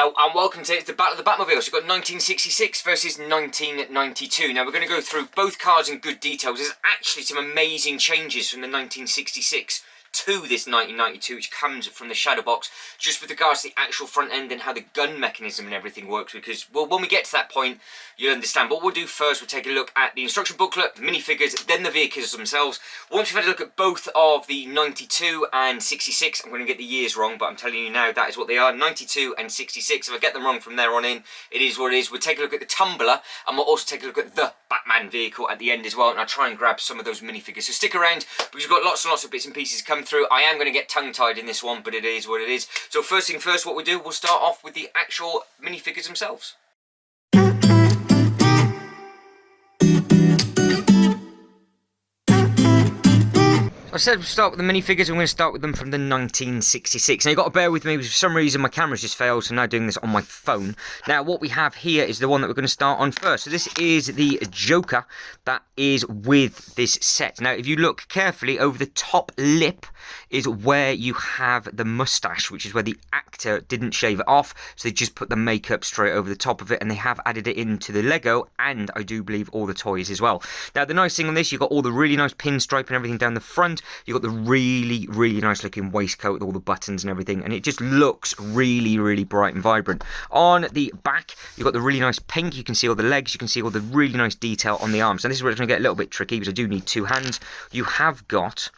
Hello and welcome to the Battle of the Batmobile. So we've got 1966 versus 1992. Now we're going to go through both cars in good detail. There's actually some amazing changes from the 1966 to this 1992, which comes from the shadow box, just with regards to the actual front end and how the gun mechanism and everything works, because, well, when we get to that point, you'll understand. But what we'll do first, we'll take a look at the instruction booklet, minifigures, then the vehicles themselves. Once we've had a look at both of the 92 and 66, I'm going to get the years wrong, but I'm telling you now, that is what they are, 92 and 66. If I get them wrong from there on in, it is what it is. We'll take a look at the tumbler, and we'll also take a look at the Batman vehicle at the end as well, and I'll try and grab some of those minifigures. So stick around, because we've got lots and lots of bits and pieces come through. I am going to get tongue-tied in this one, but it is what it is. So first thing first, what we do, we'll start off with the actual minifigures themselves. I said we'll start with the minifigures. I'm going to start with them from the 1966. Now you've got to bear with me, because for some reason my camera's just failed, so I'm now doing this on my phone. Now what we have here is the one that we're going to start on first. So this is the Joker that is with this set. Now if you look carefully, over the top lip is where you have the mustache, which is where the actor didn't shave it off, so they just put the makeup straight over the top of it, and they have added it into the Lego, and I do believe all the toys as well. Now the nice thing on this, you've got all the really nice pinstripe and everything down the front. You've got the really, really nice looking waistcoat with all the buttons and everything, and it just looks really, really bright and vibrant. On the back, you've got the really nice pink. You can see all the legs, you can see all the really nice detail on the arms. Now this is where it's going to get a little bit tricky, because I do need two hands. You have got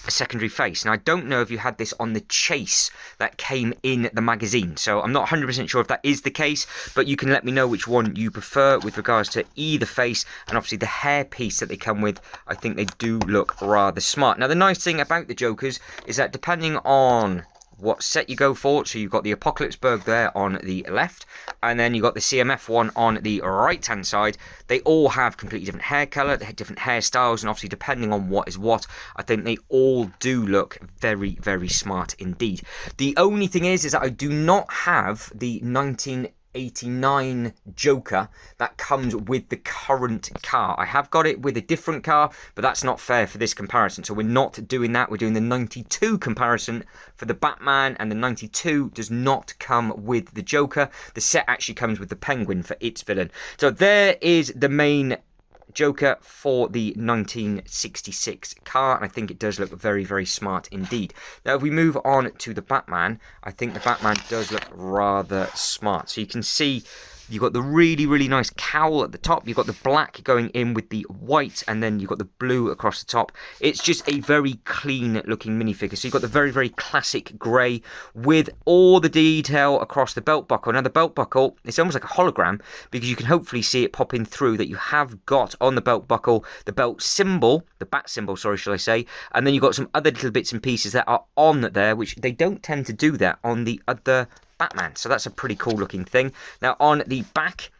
a secondary face. Now I don't know if you had this on the chase that came in the magazine, so I'm not 100% sure if that is the case, but you can let me know which one you prefer with regards to either face, and obviously the hair piece that they come with. I think they do look rather smart. Now the nice thing about the Jokers is that depending on what set you go for, so you've got the Apocalypseburg there on the left, and then you've got the CMF one on the right hand side. They all have completely different hair colour, they have different hairstyles, and obviously depending on what is what, I think they all do look very, very smart indeed. The only thing is that I do not have the 1989 Joker that comes with the current car. I have got it with a different car, but that's not fair for this comparison, so we're not doing that. We're doing the 92 comparison for the Batman, and the 92 does not come with the Joker. The set actually comes with the Penguin for its villain. So there is the main Joker for the 1966 car, and I think it does look very, very smart indeed. Now if we move on to the Batman, I think the Batman does look rather smart. So you can see you've got the really, really nice cowl at the top. You've got the black going in with the white, and then you've got the blue across the top. It's just a very clean looking minifigure. So you've got the very, very classic grey with all the detail across the belt buckle. Now the belt buckle, it's almost like a hologram, because you can hopefully see it popping through that you have got on the belt buckle the belt symbol, the bat symbol, sorry, shall I say, and then you've got some other little bits and pieces that are on there, which they don't tend to do that on the other Batman, so that's a pretty cool looking thing. Now on the back,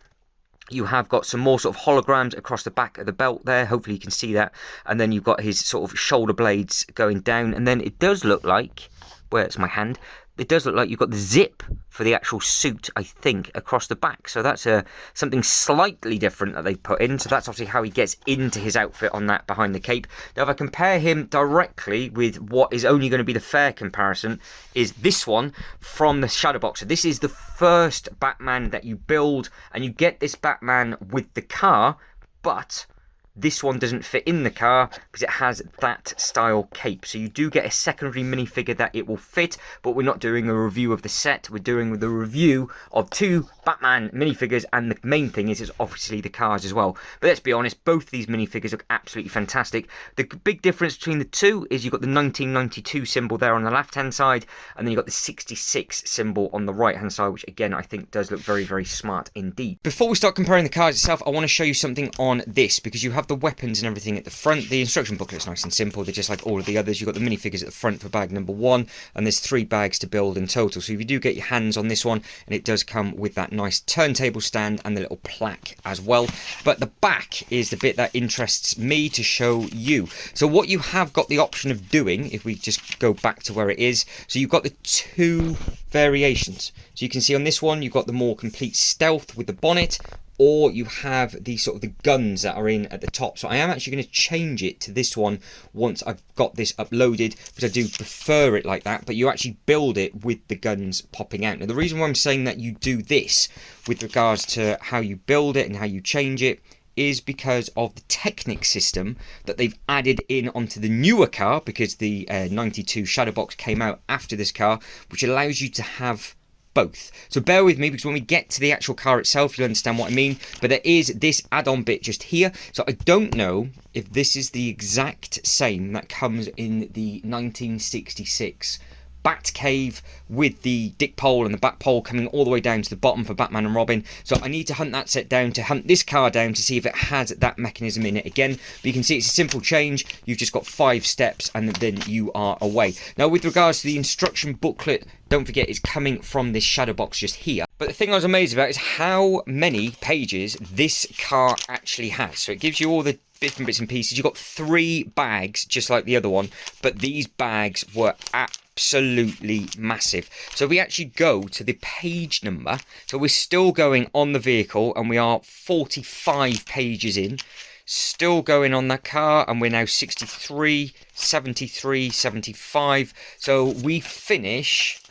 you have got some more sort of holograms across the back of the belt there. Hopefully you can see that. And then you've got his sort of shoulder blades going down, and then it does look like, where's my hand? It does look like you've got the zip for the actual suit, I think, across the back. So that's something slightly different that they've put in. So that's obviously how he gets into his outfit on that behind the cape. Now, if I compare him directly with what is only going to be the fair comparison, is this one from the shadow box. So this is the first Batman that you build, and you get this Batman with the car, but this one doesn't fit in the car because it has that style cape. So you do get a secondary minifigure that it will fit, but we're not doing a review of the set. We're doing the review of two Batman minifigures, and the main thing is obviously the cars as well. But let's be honest, both of these minifigures look absolutely fantastic. The big difference between the two is you've got the 1992 symbol there on the left hand side, and then you've got the 66 symbol on the right hand side, which again I think does look very, very smart indeed. Before we start comparing the cars itself, I want to show you something on this, because you have the weapons and everything at the front. The instruction booklet is nice and simple. They're just like all of the others. You've got the minifigures at the front for bag number 1, and there's 3 bags to build in total. So if you do get your hands on this one, and it does come with that nice turntable stand and the little plaque as well. But the back is the bit that interests me to show you. So what you have got the option of doing, if we just go back to where it is, so you've got the 2 variations. So you can see on this one, you've got the more complete stealth with the bonnet, or you have the sort of the guns that are in at the top. So I am actually going to change it to this one once I've got this uploaded, because I do prefer it like that, but you actually build it with the guns popping out. Now the reason why I'm saying that you do this with regards to how you build it and how you change it is because of the Technic system that they've added in onto the newer car, because the 92 Shadowbox came out after this car, which allows you to have both. So bear with me, because when we get to the actual car itself, you'll understand what I mean. But there is this add-on bit just here. So I don't know if this is the exact same that comes in the 1966 Batcave, with the Dick pole and the Bat pole coming all the way down to the bottom for Batman and Robin. So I need to hunt that set down, to hunt this car down to see if it has that mechanism in it again. But you can see it's a simple change. You've just got 5 steps and then you are away. Now with regards to the instruction booklet, don't forget it's coming from this shadow box just here. But the thing I was amazed about is how many pages this car actually has. So it gives you all the different bits and pieces. You've got 3 bags just like the other one, but these bags were absolutely massive. So we actually go to the page number. So we're still going on the vehicle, and we are 45 pages in. Still going on that car, and we're now 63, 73, 75. So we finish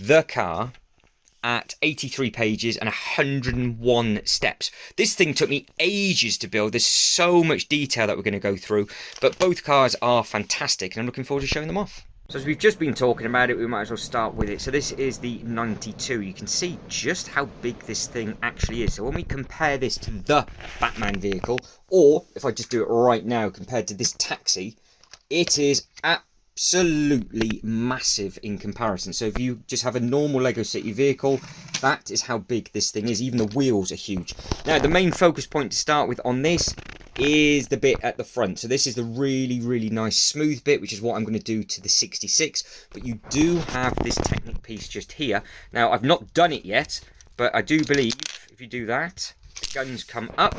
the car at 83 pages and 101 steps. This thing took me ages to build. There's so much detail that we're going to go through, but both cars are fantastic, and I'm looking forward to showing them off. So as we've just been talking about it, we might as well start with it. So this is the 92. You can see just how big this thing actually is. So when we compare this to the Batman vehicle, or if I just do it right now compared to this taxi, it is absolutely massive in comparison. So if you just have a normal Lego City vehicle, that is how big this thing is. Even the wheels are huge. Now the main focus point to start with on this is the bit at the front. So this is the really nice smooth bit, which is what I'm going to do to the 66. But you do have this Technic piece just here. Now I've not done it yet, but I do believe if you do that, the guns come up,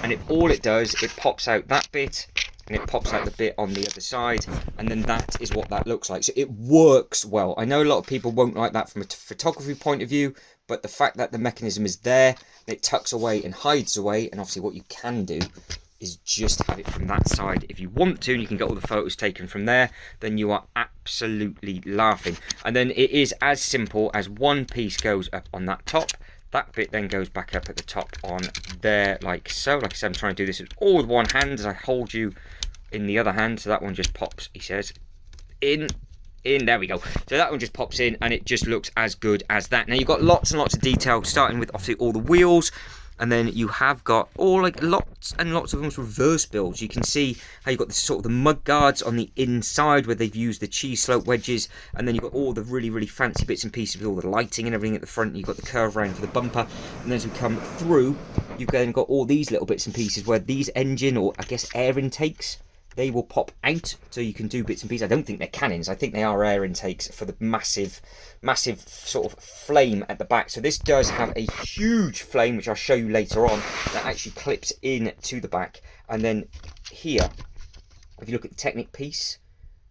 and all it does, it pops out that bit, and it pops out the bit on the other side, and then that is what that looks like. So it works well. I know a lot of people won't like that from a photography point of view, but the fact that the mechanism is there, it tucks away and hides away, and obviously what you can do is just have it from that side if you want to, and you can get all the photos taken from there, then you are absolutely laughing. And then it is as simple as one piece goes up on that top, that bit then goes back up at the top on there, like so. Like I said, I'm trying to do this all with one hand as I hold you in the other hand, so that one just pops, he says, in, there we go. So that one just pops in, and it just looks as good as that. Now you've got lots and lots of detail, starting with obviously all the wheels, and then you have got all like lots and lots of them reverse builds. You can see how you've got the sort of the mud guards on the inside where they've used the cheese slope wedges, and then you've got all the really fancy bits and pieces with all the lighting and everything at the front. You've got the curve round for the bumper, and then as we come through, you've then got all these little bits and pieces where these engine, or I guess air intakes, they will pop out, so you can do bits and pieces. I don't think they're cannons. I think they are air intakes for the massive sort of flame at the back. So this does have a huge flame, which I'll show you later on, that actually clips in to the back. And then here, if you look at the Technic piece,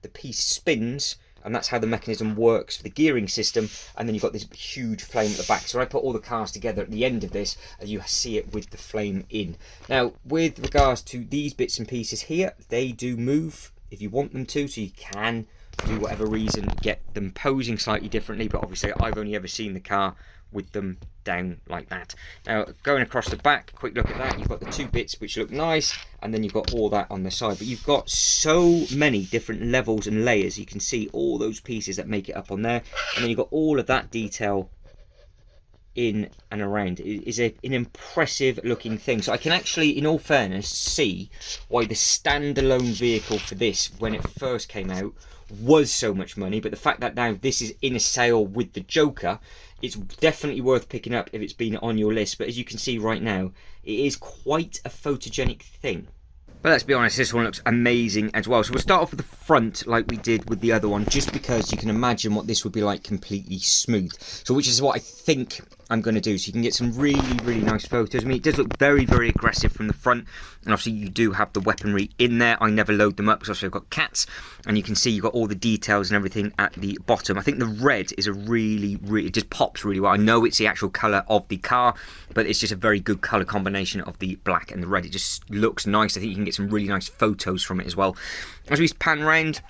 the piece spins, and that's how the mechanism works for the gearing system. And then you've got this huge flame at the back. So when I put all the cars together at the end of this, you see it with the flame in. Now, with regards to these bits and pieces here, they do move if you want them to, so you can do whatever reason, get them posing slightly differently, but obviously I've only ever seen the car with them down like that. Now going across the back, quick look at that, you've got the 2 bits which look nice, and then you've got all that on the side, but you've got so many different levels and layers. You can see all those pieces that make it up on there, and then you've got all of that detail in and around. It is an impressive looking thing. So I can actually, in all fairness, see why the standalone vehicle for this, when it first came out, was so much money. But the fact that now this is in a sale with the Joker, it's definitely worth picking up if it's been on your list. But as you can see right now, it is quite a photogenic thing. But let's be honest, this one looks amazing as well. So we'll start off with the front like we did with the other one, just because you can imagine what this would be like completely smooth. So which is what I think I'm going to do, so you can get some really, really nice photos. I mean, it does look very, very aggressive from the front, and obviously you do have the weaponry in there. I never load them up because obviously I've got cats, and you can see you've got all the details and everything at the bottom. I think the red is a really, really, it just pops really well. I know it's the actual colour of the car, but it's just a very good colour combination of the black and the red. It just looks nice. I think you can get some really nice photos from it as well. As we pan round,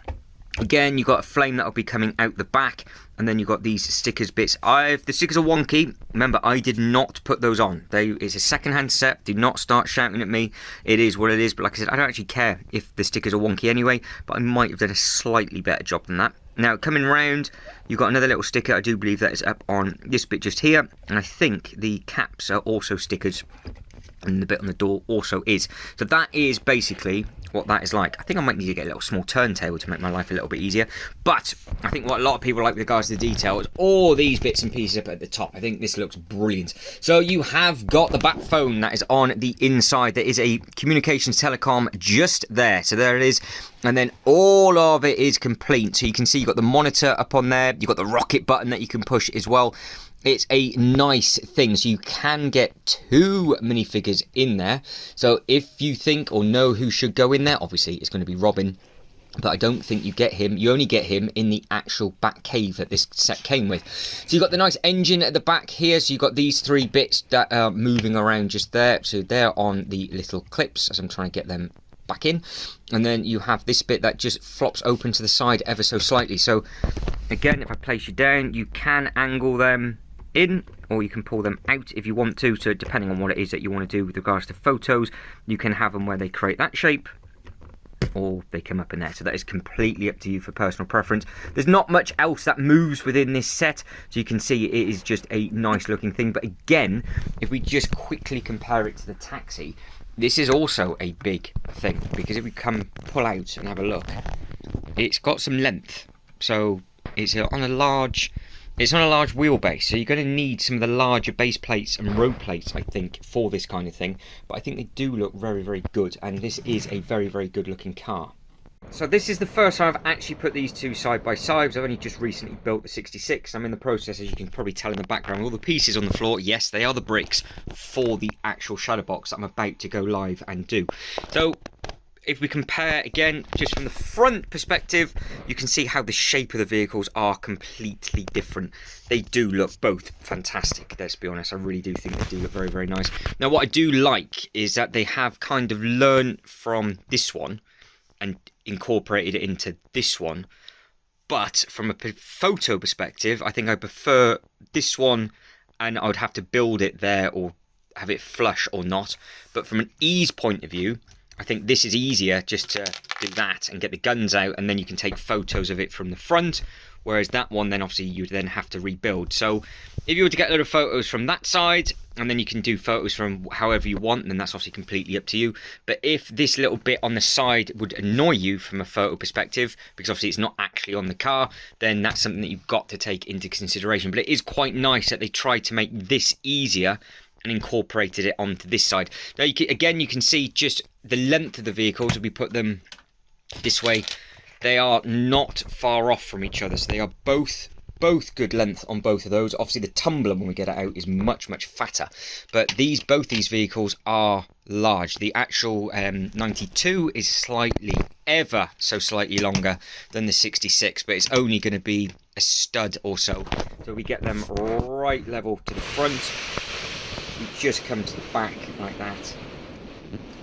again, you've got a flame that'll be coming out the back, and then you've got these stickers bits. The stickers are wonky. Remember, I did not put those on. It's a second-hand set. Do not start shouting at me. It is what it is. But like I said, I don't actually care if the stickers are wonky anyway, but I might have done a slightly better job than that. Now, coming round, you've got another little sticker. I do believe that is up on this bit just here. And I think the caps are also stickers, and the bit on the door also is. So that is basically what that is like. I think I might need to get a little small turntable to make my life a little bit easier. But I think what a lot of people like with regards to the detail is all these bits and pieces up at the top. I think this looks brilliant. So you have got the bat phone that is on the inside. There is a communications telecom just there. So there it is. And then all of it is complete. So you can see you've got the monitor up on there. You've got the rocket button that you can push as well. It's a nice thing, so you can get 2 minifigures in there. So if you think or know who should go in there, obviously it's going to be Robin, but I don't think you get him. You only get him in the actual Batcave that this set came with. So you've got the nice engine at the back here, so you've got these 3 bits that are moving around just there. So they're on the little clips as I'm trying to get them back in, and then you have this bit that just flops open to the side ever so slightly. So again, if I place you down, you can angle them in, or you can pull them out if you want to. So depending on what it is that you want to do with regards to photos, you can have them where they create that shape, or they come up in there. So that is completely up to you for personal preference. There's not much else that moves within this set, so you can see it is just a nice looking thing. But again, if we just quickly compare it to the taxi, this is also a big thing, because if we come pull out and have a look, it's got some length. So it's on a large wheelbase, so you're going to need some of the larger base plates and road plates, I think, for this kind of thing. But I think they do look very, very good, and this is a very, very good looking car. So this is the first time I've actually put these two side by side. I've only just recently built the 66. I'm in the process, as you can probably tell in the background, all the pieces on the floor. Yes, they are the bricks for the actual shadow box that I'm about to go live and do. So if we compare, again, just from the front perspective, you can see how the shape of the vehicles are completely different. They do look both fantastic, let's be honest. I really do think they do look very, very nice. Now, what I do like is that they have kind of learned from this one and incorporated it into this one. But from a photo perspective, I think I prefer this one, and I would have to build it there or have it flush or not. But from an ease point of view, I think this is easier, just to do that and get the guns out, and then you can take photos of it from the front, whereas that one then obviously you'd then have to rebuild. So if you were to get a lot of photos from that side, and then you can do photos from however you want, then that's obviously completely up to you. But if this little bit on the side would annoy you from a photo perspective, because obviously it's not actually on the car, then that's something that you've got to take into consideration. But it is quite nice that they tried to make this easier and incorporated it onto this side. Now, you can see just the length of the vehicles. If we put them this way, they are not far off from each other. So they are both good length on both of those. Obviously, the tumbler, when we get it out, is much, much fatter. But both these vehicles are large. The actual 92 is ever so slightly longer than the 66, but it's only going to be a stud or so. So we get them right level to the front. You just come to the back like that.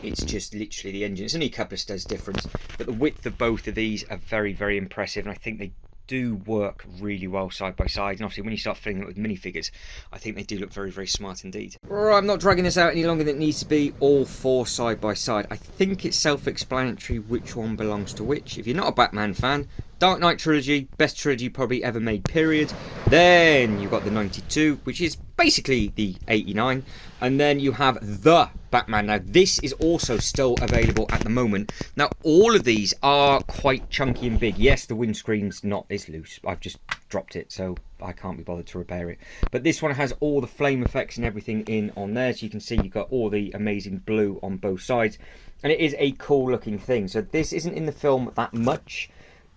It's just literally the engine. It's only a couple of studs difference, but the width of both of these are very, very impressive, and I think they do work really well side by side. And obviously when you start filling it with minifigures, I think they do look very, very smart indeed. Right, I'm not dragging this out any longer than it needs to be. All 4 side by side. I think it's self-explanatory which one belongs to which. If you're not a Batman fan, Dark Knight trilogy, best trilogy probably ever made, period. Then you've got the 92, which is basically the 89. And then you have the Batman. Now, this is also still available at the moment. Now, all of these are quite chunky and big. Yes, the windscreen's not as loose. I've just dropped it, so I can't be bothered to repair it. But this one has all the flame effects and everything in on there. So you can see you've got all the amazing blue on both sides. And it is a cool looking thing. So this isn't in the film that much,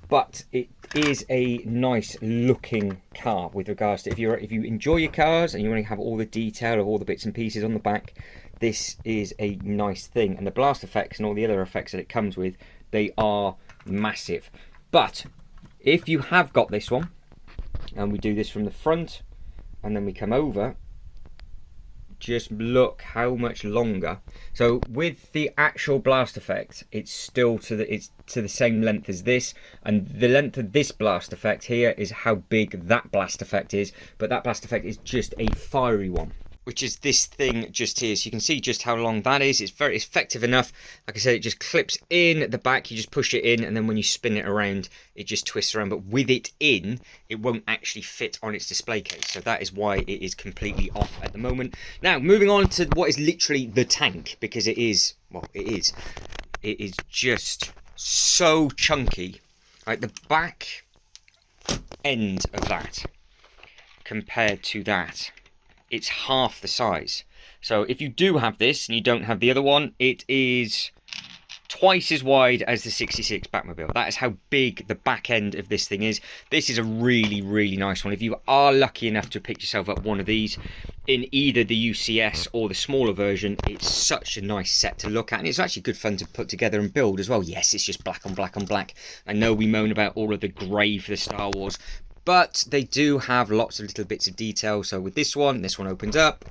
but it is a nice looking car with regards to if you enjoy your cars and you want to have all the detail of all the bits and pieces on the back, this is a nice thing. And the blast effects and all the other effects that it comes with, they are massive. But if you have got this one, and we do this from the front and then we come over, just look how much longer. So with the actual blast effect, it's still to the same length as this, and the length of this blast effect here is how big that blast effect is, but that blast effect is just a fiery one, which is this thing just here. So you can see just how long that is. It's very effective enough. Like I said, it just clips in at the back. You just push it in, and then when you spin it around, it just twists around. But with it in, it won't actually fit on its display case. So that is why it is completely off at the moment. Now, moving on to what is literally the tank, because it is, well, it is just so chunky. Like the back end of that compared to that, it's half the size. So if you do have this and you don't have the other one, it is twice as wide as the 66 Batmobile. That is how big the back end of this thing is. This is a really, really nice one. If you are lucky enough to pick yourself up one of these in either the UCS or the smaller version, it's such a nice set to look at, and it's actually good fun to put together and build as well. Yes, it's just black on black on black. I know we moan about all of the grey for the Star Wars, but they do have lots of little bits of detail. So with this one opens up,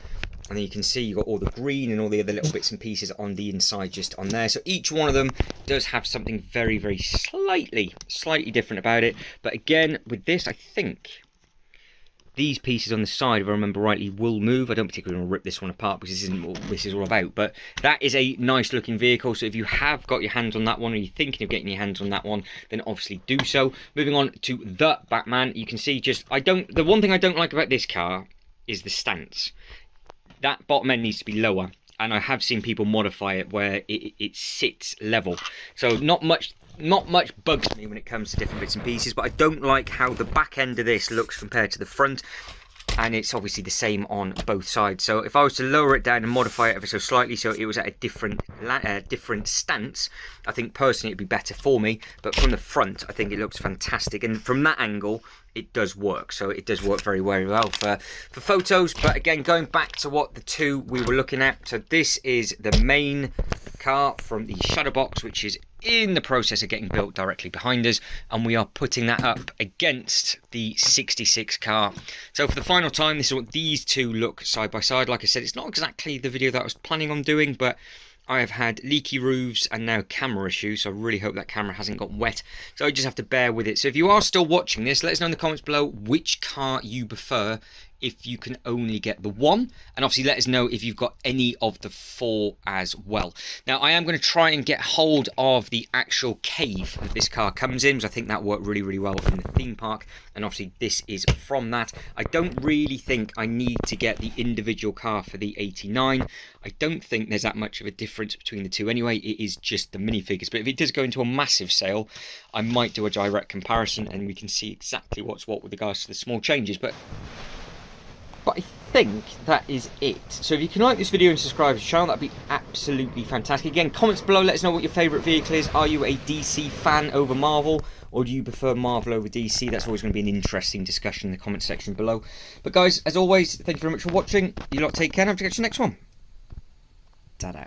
and then you can see you've got all the green and all the other little bits and pieces on the inside just on there. So each one of them does have something very, very slightly different about it. But again, with this, I think these pieces on the side, if I remember rightly, will move. I don't particularly want to rip this one apart because this isn't what this is all about. But that is a nice looking vehicle. So if you have got your hands on that one, or you're thinking of getting your hands on that one, then obviously do so. Moving on to the Batman, you can see the one thing I don't like about this car is the stance. That bottom end needs to be lower, and I have seen people modify it where it sits level. So not much bugs me when it comes to different bits and pieces, but I don't like how the back end of this looks compared to the front, and it's obviously the same on both sides. So if I was to lower it down and modify it ever so slightly so it was at a different stance, I think personally it'd be better for me. But from the front, I think it looks fantastic, and from that angle it does work. So it does work very, very well for photos. But again, going back to what the two we were looking at, so this is the main car from the Shadowbox, which is in the process of getting built directly behind us, and we are putting that up against the 66 car. So for the final time, this is what these two look side by side. Like I said, it's not exactly the video that I was planning on doing, but I have had leaky roofs and now camera issues, so I really hope that camera hasn't got wet. So I just have to bear with it. So if you are still watching this, let us know in the comments below which car you prefer if you can only get the one, and obviously let us know if you've got any of the four as well. Now I am going to try and get hold of the actual cave that this car comes in, because I think that worked really, really well in the theme park, and obviously this is from that. I don't really think I need to get the individual car for the 89. I don't think there's that much of a difference between the two anyway. It is just the minifigures, but if it does go into a massive sale, I might do a direct comparison and we can see exactly what's what with regards to the small changes. But I think that is it. So if you can like this video and subscribe to the channel, that'd be absolutely fantastic. Again, comments below, let us know what your favourite vehicle is. Are you a DC fan over Marvel, or do you prefer Marvel over DC? That's always going to be an interesting discussion in the comment section below. But guys, as always, thank you very much for watching. You lot take care, and I'll catch you next one. Ta-da.